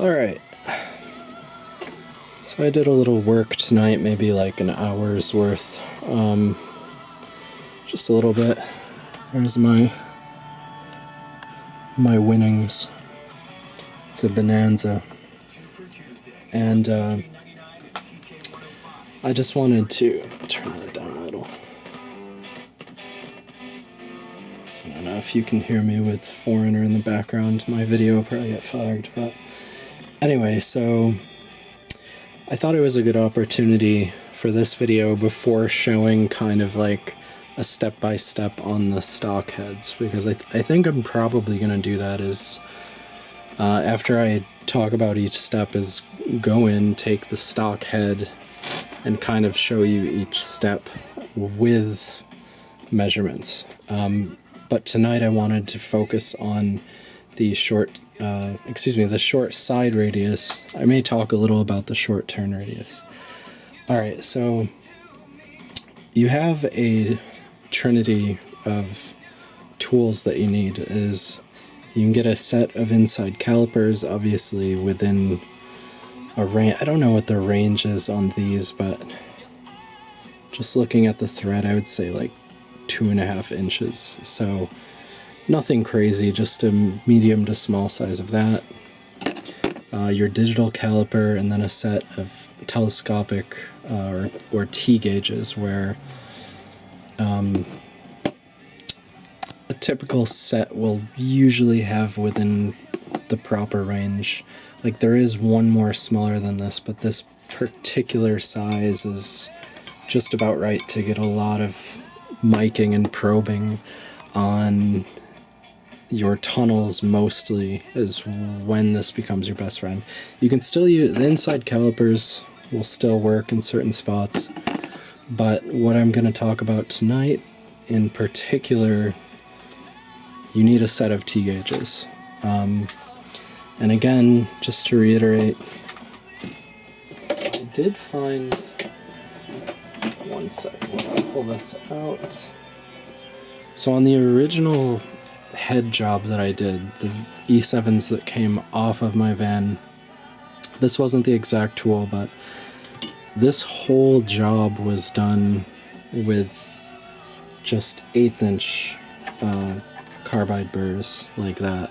Alright, so I did a little work tonight, maybe like an hour's worth, just a little bit. There's my winnings. It's a Bonanza, and I just wanted to turn that down a little. I don't know if you can hear me with Foreigner in the background. My video will probably get flagged, but anyway, so I thought it was a good opportunity for this video before showing kind of like a step-by-step on the stock heads, because I think I'm probably going to do that is after I talk about each step is go in, take the stock head, and kind of show you each step with measurements. But tonight I wanted to focus on the short side radius. I may talk a little about the short turn radius. Alright, so you have a trinity of tools that you need. Is you can get a set of inside calipers, obviously within a range. I don't know what the range is on these, but just looking at the thread, I would say like 2.5 inches. So nothing crazy, just a medium to small size of that. Your digital caliper, and then a set of telescopic or T gauges, where a typical set will usually have within the proper range. Like there is one more smaller than this, but this particular size is just about right to get a lot of miking and probing on your tunnels. Mostly is when this becomes your best friend. You can still use the inside calipers, will still work in certain spots, but what I'm going to talk about tonight in particular, you need a set of T gauges. And again, just to reiterate, I did find, one second, I'll pull this out. So on the original head job that I did, the E7s that came off of my van, this wasn't the exact tool, but this whole job was done with just 1/8 inch carbide burrs like that.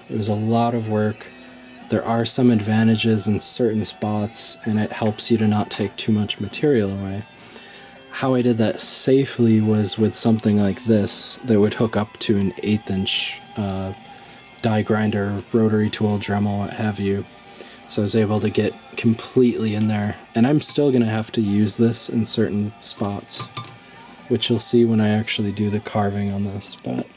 It was a lot of work. There are some advantages in certain spots, and it helps you to not take too much material away. How I did that safely was with something like this that would hook up to an 1/8 inch die grinder, rotary tool, Dremel, what have you. So I was able to get completely in there. And I'm still going to have to use this in certain spots, which you'll see when I actually do the carving on this. But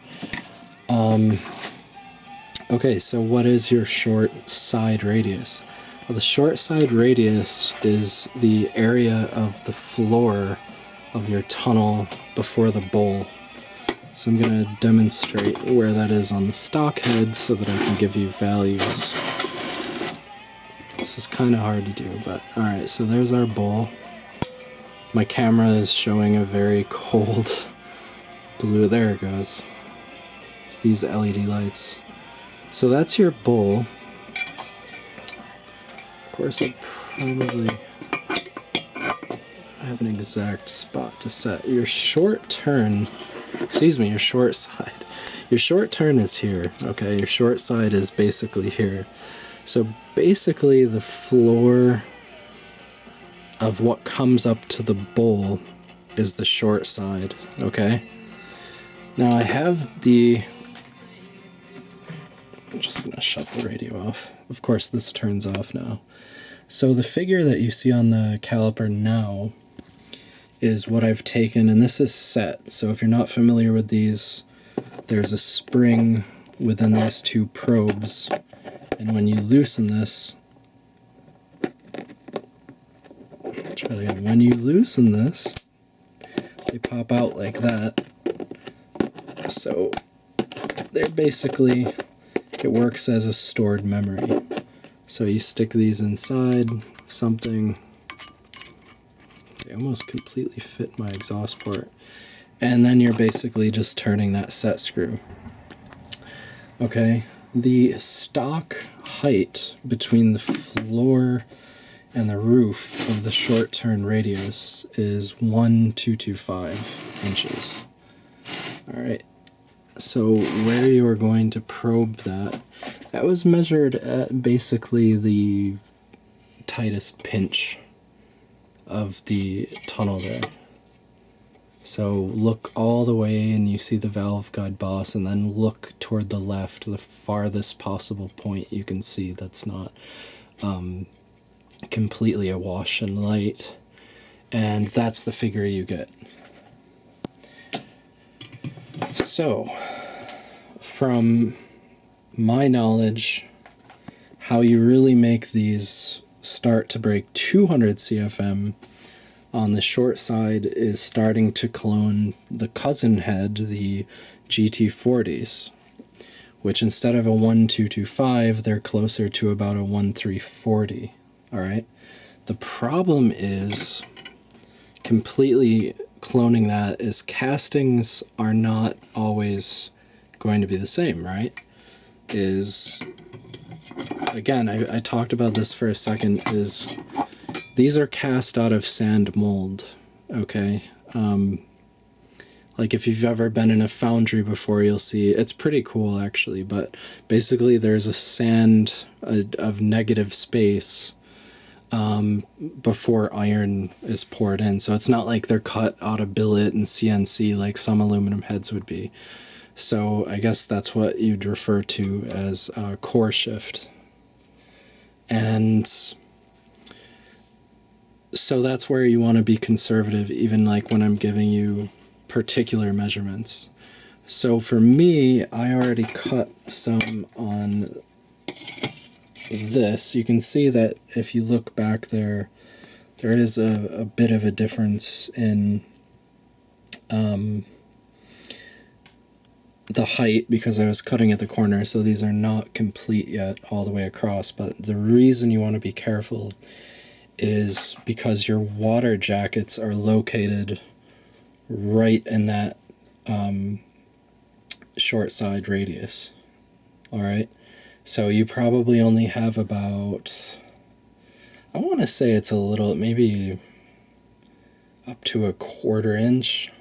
okay, so what is your short side radius? Well, the short side radius is the area of the floor of your tunnel before the bowl. So I'm going to demonstrate where that is on the stock head so that I can give you values. This is kind of hard to do, but alright, so there's our bowl. My camera is showing a very cold blue. There it goes. It's these LED lights. So that's your bowl. Of course, I have an exact spot to set. Your short turn, your short side. Your short turn is here, okay? Your short side is basically here. So basically the floor of what comes up to the bowl is the short side, okay? Now I have I'm just gonna shut the radio off. Of course this turns off now. So the figure that you see on the caliper now is what I've taken, and this is set. So if you're not familiar with these, there's a spring within these two probes, and when you loosen this, try that again. When you loosen this, they pop out like that. So they're basically, it works as a stored memory. So you stick these inside something. They almost completely fit my exhaust port. And then you're basically just turning that set screw. Okay, the stock height between the floor and the roof of the short turn radius is 1,225 inches. Alright, so where you are going to probe that was measured at basically the tightest pinch of the tunnel there. So look all the way and you see the valve guide boss, and then look toward the left, the farthest possible point you can see that's not completely awash in light, and that's the figure you get. So, from my knowledge, how you really make these start to break 200 CFM on the short side is starting to clone the cousin head, the GT40s, which instead of a 1,225, they're closer to about a 1,340. Alright? The problem is completely cloning that is castings are not always going to be the same, right? Again, I talked about this for a second, is these are cast out of sand mold, okay? Like if you've ever been in a foundry before, you'll see, it's pretty cool actually, but basically there's a sand of negative space before iron is poured in. So it's not like they're cut out of billet and CNC like some aluminum heads would be. So I guess that's what you'd refer to as core shift. And so that's where you want to be conservative, even like when I'm giving you particular measurements. So for me, I already cut some on this. You can see that if you look back there, there is a bit of a difference in the height because I was cutting at the corner, so these are not complete yet all the way across. But the reason you want to be careful is because your water jackets are located right in that short side radius. Alright, so you probably only have about, I want to say it's a little, maybe up to a 1/4 inch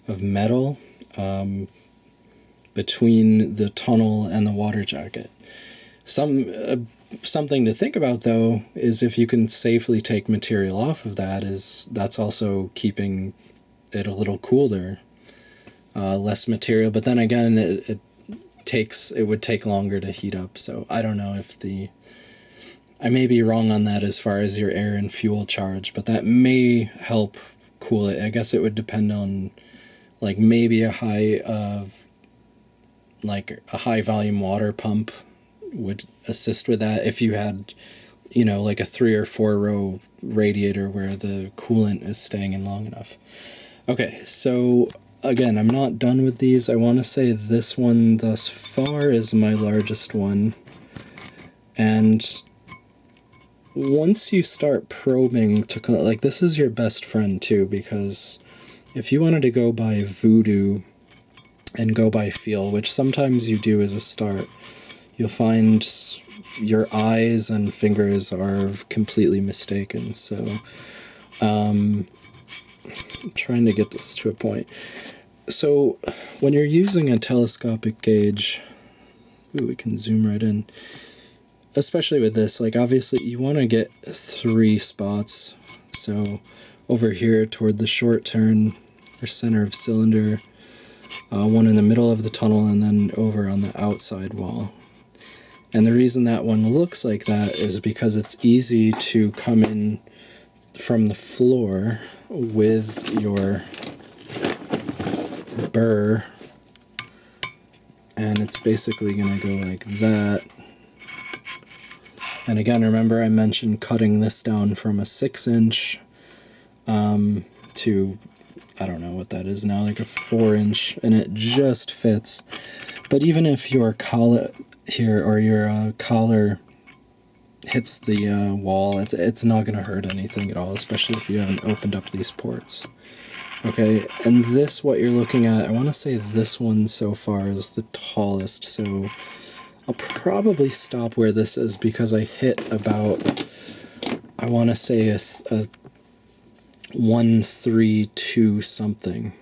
of metal between the tunnel and the water jacket. Something to think about though is if you can safely take material off of that, that's also keeping it a little cooler, less material. But then again, it would take longer to heat up. So I don't know if I may be wrong on that as far as your air and fuel charge, but that may help cool it. I guess it would depend on like maybe a high volume water pump would assist with that if you had, like a 3 or 4 row radiator where the coolant is staying in long enough. Okay, so again, I'm not done with these. I want to say this one thus far is my largest one. And once you start probing to, this is your best friend too, because if you wanted to go by voodoo and go by feel, which sometimes you do as a start, you'll find your eyes and fingers are completely mistaken. So I'm trying to get this to a point. So when you're using a telescopic gauge, we can zoom right in, especially with this, obviously you want to get 3 spots. So over here toward the short turn or center of cylinder, one in the middle of the tunnel, and then over on the outside wall. And the reason that one looks like that is because it's easy to come in from the floor with your burr, and it's basically going to go like that. And again, remember I mentioned cutting this down from a 6-inch to, I don't know what that is now, like a 4-inch, and it just fits. But even if your collar here, or your collar hits the wall, it's not going to hurt anything at all, especially if you haven't opened up these ports. Okay, and this, what you're looking at, I want to say this one so far is the tallest, so I'll probably stop where this is because I hit about, I want to say a 132 something,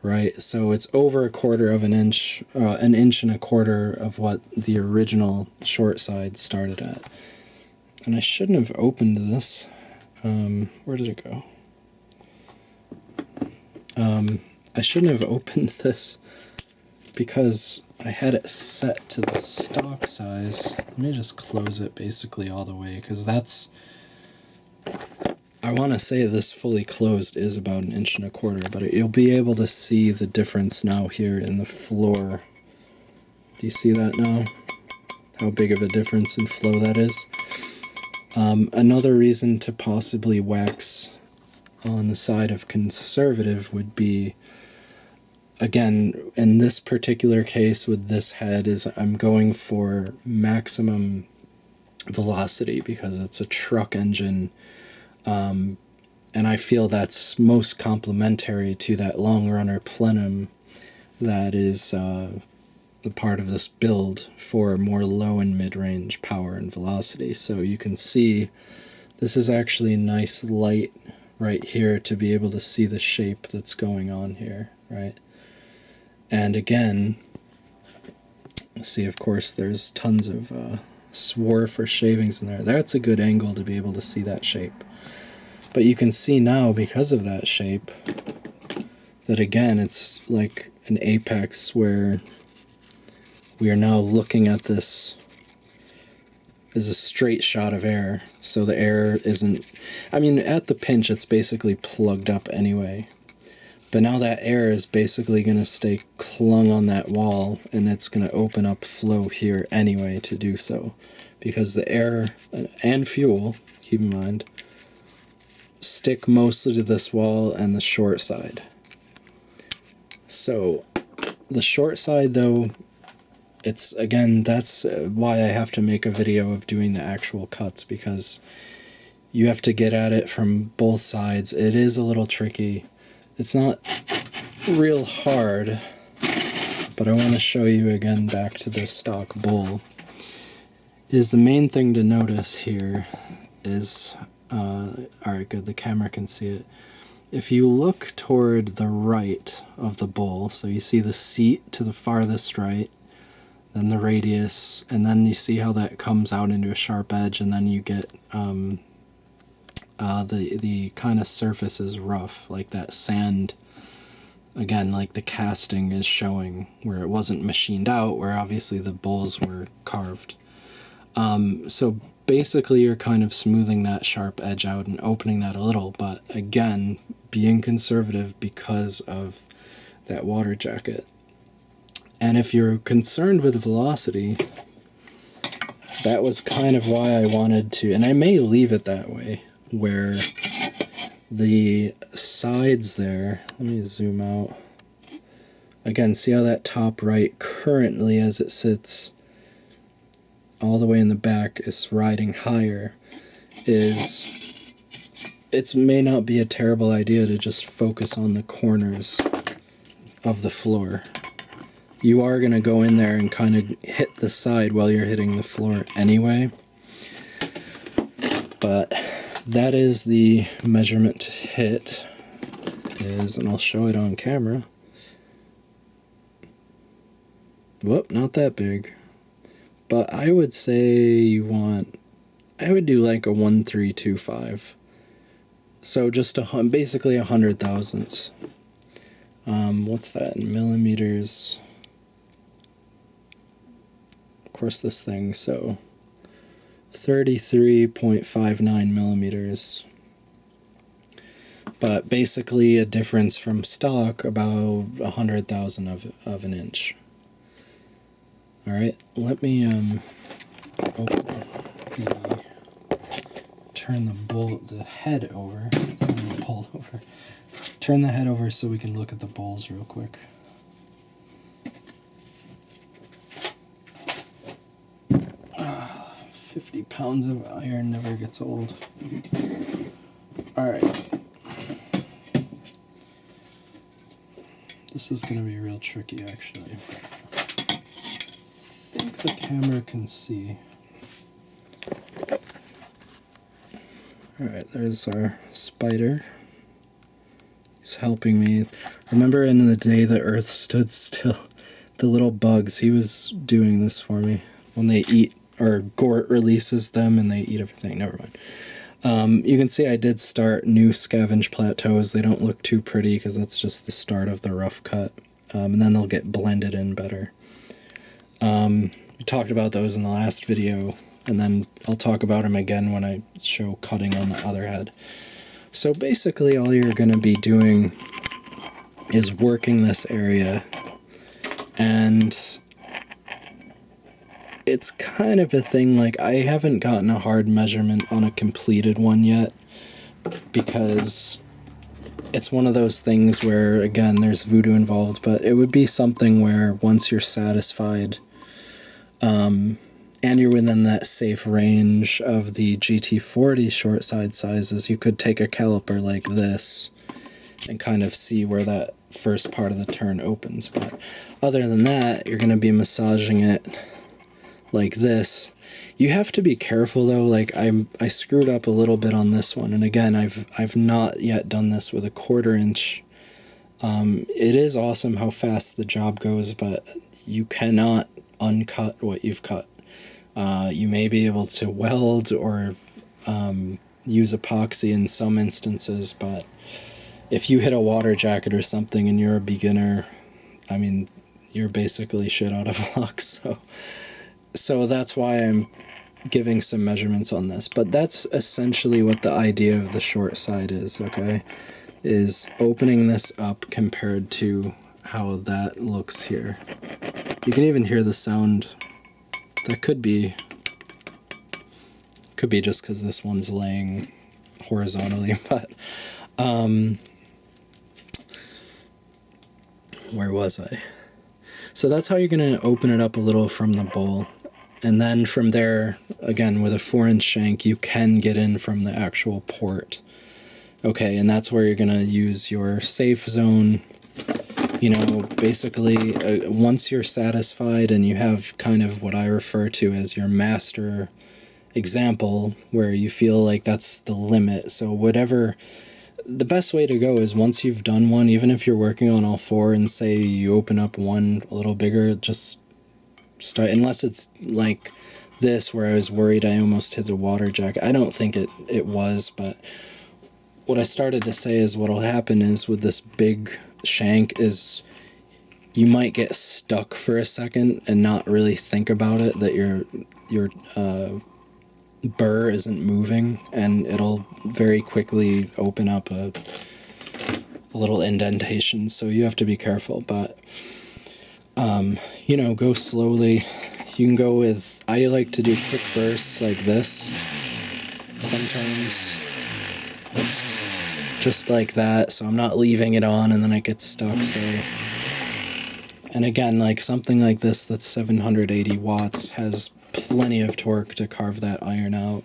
right? So it's over 1/4 of an inch, an inch and a quarter of what the original short side started at. And I shouldn't have opened this. Where did it go? I shouldn't have opened this because I had it set to the stock size. Let me just close it basically all the way, because that's, I want to say this fully closed is about 1 1/4 inches, but you'll be able to see the difference now here in the floor. Do you see that now? How big of a difference in flow that is? Another reason to possibly wax on the side of conservative would be, again, in this particular case with this head, is I'm going for maximum velocity because it's a truck engine, and I feel that's most complementary to that long runner plenum that is the part of this build for more low and mid-range power and velocity. So you can see this is actually a nice light right here to be able to see the shape that's going on here, right? And again, see, of course, there's tons of swarf or shavings in there. That's a good angle to be able to see that shape. But you can see now, because of that shape, that again, it's like an apex where we are now looking at this as a straight shot of air. So the air isn't, I mean, at the pinch, it's basically plugged up anyway. But now that air is basically going to stay clung on that wall, and it's going to open up flow here anyway to do so. Because the air and fuel, keep in mind, stick mostly to this wall and the short side. So the short side, though, it's, again, that's why I have to make a video of doing the actual cuts, because you have to get at it from both sides. It is a little tricky. It's not real hard, but I want to show you again back to the stock bull. Is the main thing to notice here is, alright, good, the camera can see it. If you look toward the right of the bull, so you see the seat to the farthest right, then the radius, and then you see how that comes out into a sharp edge, and then you get the kind of surface is rough, like that sand, again, like the casting is showing, where it wasn't machined out, where obviously the bulls were carved. So basically you're kind of smoothing that sharp edge out and opening that a little, but again, being conservative because of that water jacket. And if you're concerned with velocity, that was kind of why I wanted to, and I may leave it that way, where the sides there, let me zoom out. Again, see how that top right currently, as it sits all the way in the back, is riding higher, is, it may not be a terrible idea to just focus on the corners of the floor. You are going to go in there and kind of hit the side while you're hitting the floor anyway. But that is the measurement to hit, is, and I'll show it on camera. Whoop, not that big. But I would say you want, I would do like a 1325. So just basically 100 thousandths. What's that in millimeters? Of course, this thing, so 33.59 millimeters. But basically a difference from stock about 100 thousandths of an inch. Alright, let me turn the head over. Pull over. Turn the head over so we can look at the bowls real quick. Ah, 50 pounds of iron never gets old. Alright. This is going to be real tricky, actually. I hope the camera can see. Alright, there's our spider. He's helping me. Remember in the day the earth stood still? The little bugs, he was doing this for me. When they eat, or Gort releases them and they eat everything. Never mind. You can see I did start new scavenge plateaus. They don't look too pretty because that's just the start of the rough cut. And then they'll get blended in better. We talked about those in the last video, and then I'll talk about them again when I show cutting on the other head. So basically all you're going to be doing is working this area, and it's kind of a thing, like I haven't gotten a hard measurement on a completed one yet, because it's one of those things where, again, there's voodoo involved, but it would be something where once you're satisfied, and you're within that safe range of the GT40 short side sizes, you could take a caliper like this and kind of see where that first part of the turn opens. But other than that, you're going to be massaging it like this. You have to be careful though. Like I screwed up a little bit on this one, and again, I've not yet done this with a 1/4 inch. It is awesome how fast the job goes, but you cannot uncut what you've cut. You may be able to weld or use epoxy in some instances, but if you hit a water jacket or something and you're a beginner, I mean, you're basically shit out of luck. So that's why I'm giving some measurements on this. But that's essentially what the idea of the short side is, okay? Is opening this up compared to how that looks here. You can even hear the sound. That could be just because this one's laying horizontally, but where was I? So that's how you're going to open it up a little from the bowl. And then from there, again, with a 4-inch shank, you can get in from the actual port. Okay, and that's where you're going to use your safe zone. You know, basically, once you're satisfied and you have kind of what I refer to as your master example, where you feel like that's the limit. So whatever, the best way to go is once you've done one, even if you're working on all 4 and say you open up one a little bigger, just start, unless it's like this where I was worried I almost hit the water jacket. I don't think it was, but what I started to say is what'll happen is with this big shank is you might get stuck for a second and not really think about it, that your burr isn't moving, and it'll very quickly open up a little indentation, so you have to be careful. But you know, go slowly. You can go with, I like to do quick bursts like this sometimes, just like that, so I'm not leaving it on and then it gets stuck. So, and again, like something like this that's 780 watts has plenty of torque to carve that iron out,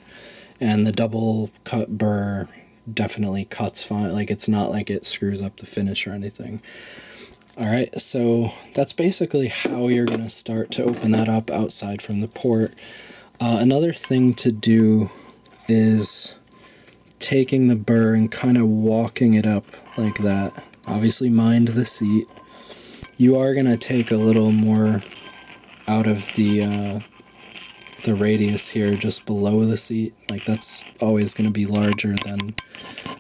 and the double cut burr definitely cuts fine. Like it's not like it screws up the finish or anything. Alright, so that's basically how you're going to start to open that up outside from the port. Another thing to do is taking the burr and kind of walking it up like that. Obviously mind the seat. You are going to take a little more out of the radius here just below the seat. Like that's always going to be larger than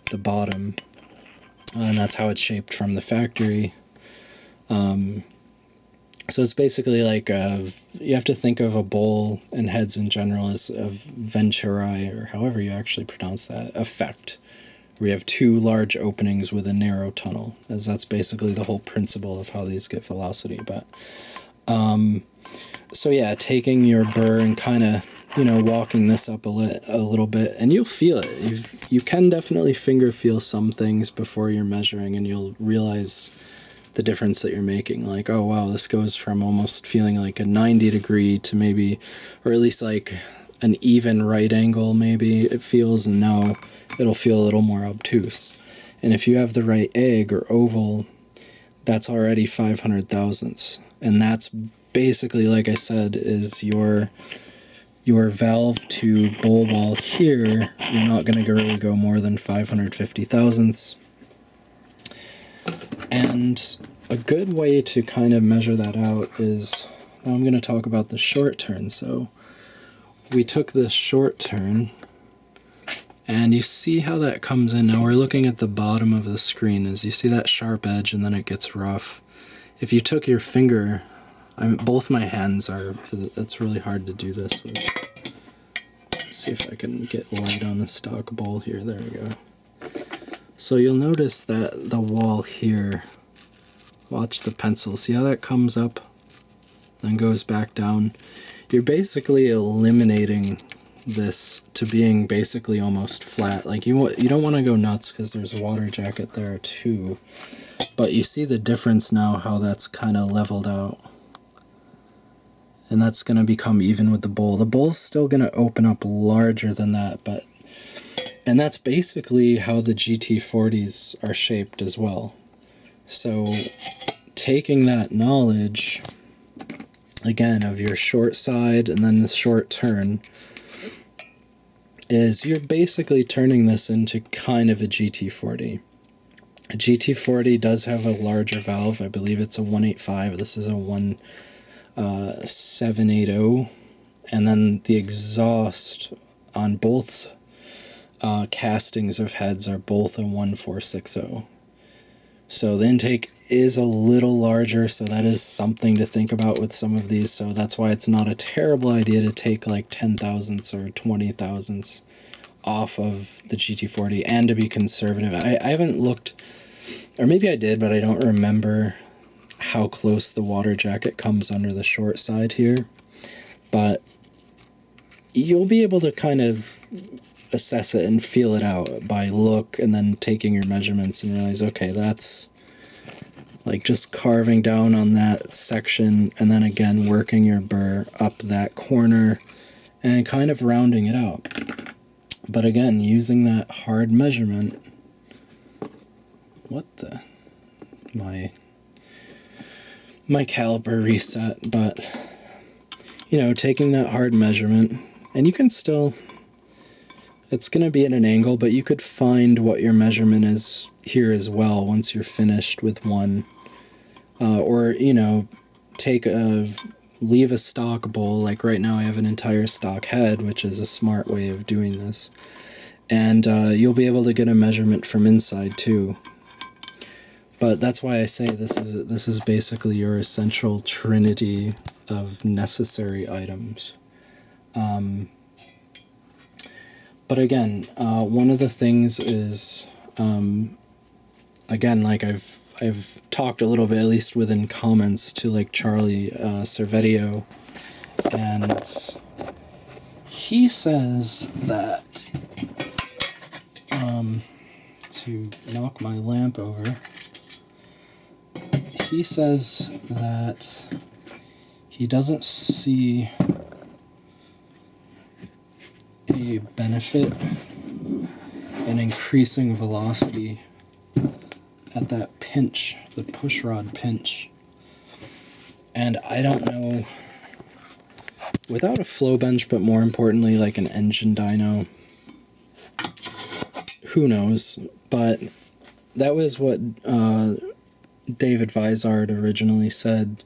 the bottom. And that's how it's shaped from the factory. So it's basically like you have to think of a bowl and heads in general as a venturi, or however you actually pronounce that, effect, where you have 2 large openings with a narrow tunnel, as that's basically the whole principle of how these get velocity. But so yeah, taking your burr and kind of, you know, walking this up a little bit, and you'll feel it. You can definitely finger feel some things before you're measuring, and you'll realize the difference that you're making. Like, oh wow, this goes from almost feeling like a 90 degree to maybe, or at least like an even right angle maybe it feels, and now it'll feel a little more obtuse. And if you have the right egg or oval, that's already 500 thousandths, and that's basically, like I said, is your valve to bowl wall here. You're not going to really go more than 550 thousandths. And a good way to kind of measure that out is, now I'm going to talk about the short turn. So we took this short turn, and you see how that comes in. Now we're looking at the bottom of the screen. As you see that sharp edge, and then it gets rough. If you took your finger, both my hands are, it's really hard to do this with. Let's see if I can get light on the stock bowl here. There we go. So you'll notice that the wall here, watch the pencil, see how that comes up, then goes back down? You're basically eliminating this to being basically almost flat. Like you don't want to go nuts because there's a water jacket there too. But you see the difference now, how that's kind of leveled out. And that's going to become even with the bowl. The bowl's still going to open up larger than that, but... And that's basically how the GT40s are shaped as well. So taking that knowledge, again, of your short side and then the short turn, is you're basically turning this into kind of a GT40. A GT40 does have a larger valve. I believe it's a 185. This is a 780. And then the exhaust on both castings of heads are both a 1460. So the intake is a little larger, so that is something to think about with some of these. So that's why it's not a terrible idea to take like 10 thousandths or 20 thousandths off of the GT40 and to be conservative. I haven't looked, or maybe I did, but I don't remember how close the water jacket comes under the short side here. But you'll be able to kind of assess it and feel it out by look and then taking your measurements and realize, okay, that's like just carving down on that section and then again working your burr up that corner and kind of rounding it out. But again, using that hard measurement, my caliper reset, but taking that hard measurement, and you can still, it's going to be at an angle, but you could find what your measurement is here as well once you're finished with one. Or, leave a stock bowl. Like right now I have an entire stock head, which is a smart way of doing this. And you'll be able to get a measurement from inside too. But that's why I say this is basically your essential trinity of necessary items. But again, one of the things is, again, like I've talked a little bit, at least within comments, to like Charlie Servetio, and he says that, to knock my lamp over, he says that he doesn't see a benefit in increasing velocity at that pinch, the pushrod pinch. And I don't know, without a flow bench, but more importantly like an engine dyno, who knows? But that was what David Vizard originally said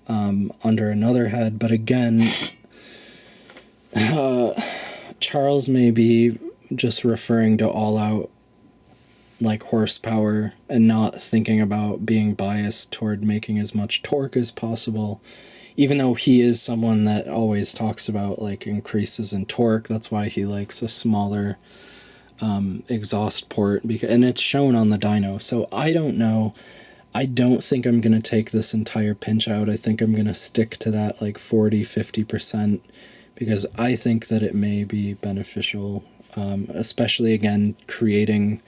under another head. But again, Charles may be just referring to all out like horsepower and not thinking about being biased toward making as much torque as possible, even though he is someone that always talks about like increases in torque. That's why he likes a smaller exhaust port, and it's shown on the dyno. So I don't know. I don't think I'm going to take this entire pinch out. I think I'm going to stick to that like 40-50%, because I think that it may be beneficial, especially again creating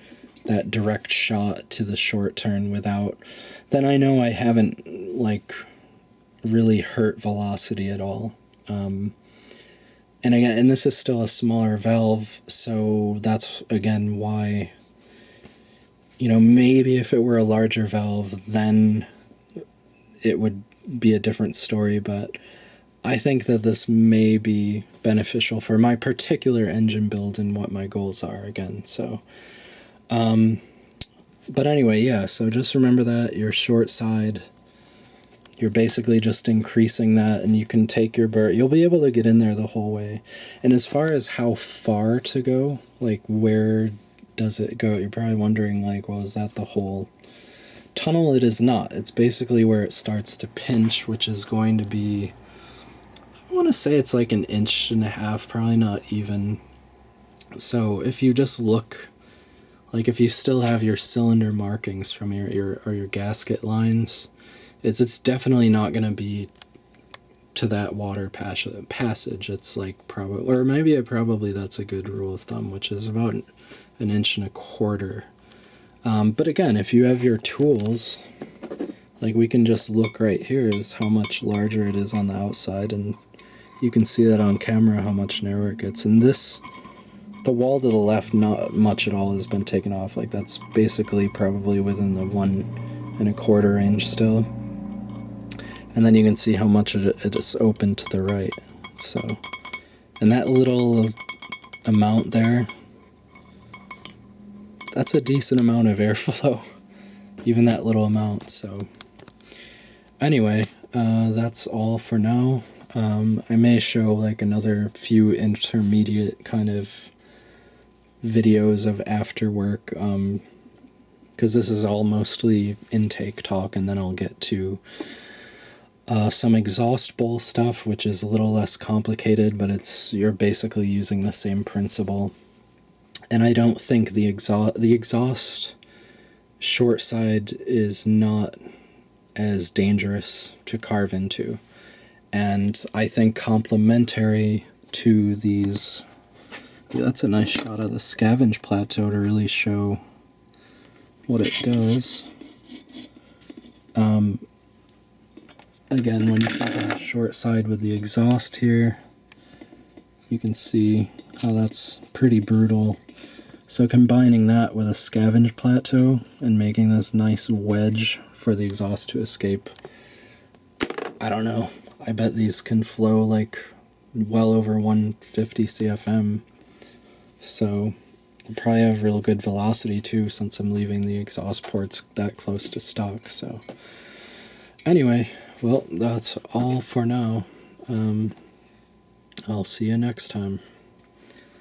that direct shot to the short turn without, then I know I haven't like really hurt velocity at all. And again, and this is still a smaller valve, so that's again why, maybe if it were a larger valve, then it would be a different story, but I think that this may be beneficial for my particular engine build and what my goals are again. So, but anyway, yeah, so just remember that your short side, you're basically just increasing that, and you can take your bird. You'll be able to get in there the whole way. And as far as how far to go, like where does it go? You're probably wondering, like, well, is that the whole tunnel? It is not. It's basically where it starts to pinch, which is going to be, I want to say it's like 1.5 inches, probably not even. So if you just look, like if you still have your cylinder markings from your gasket lines, it's definitely not going to be to that water passage. It's like probably, or maybe probably that's a good rule of thumb, which is about 1.25 inches. But again, if you have your tools, like we can just look right here is how much larger it is on the outside, and you can see that on camera how much narrower it gets. And this, the wall to the left, not much at all has been taken off. Like that's basically probably within the 1.25 range still. And then you can see how much it is open to the right. So, and that little amount there, that's a decent amount of airflow, even that little amount. So anyway, that's all for now. I may show like another few intermediate kind of videos of after work, because this is all mostly intake talk, and then I'll get to some exhaust bowl stuff, which is a little less complicated, but you're basically using the same principle. And I don't think the exhaust short side is not as dangerous to carve into. And I think complementary to these, yeah, that's a nice shot of the scavenge plateau to really show what it does. Again, when you put on the short side with the exhaust here, you can see how that's pretty brutal. So combining that with a scavenge plateau and making this nice wedge for the exhaust to escape, I don't know, I bet these can flow like well over 150 CFM. So I'll probably have real good velocity too, since I'm leaving the exhaust ports that close to stock. So anyway, well, that's all for now. I'll see you next time.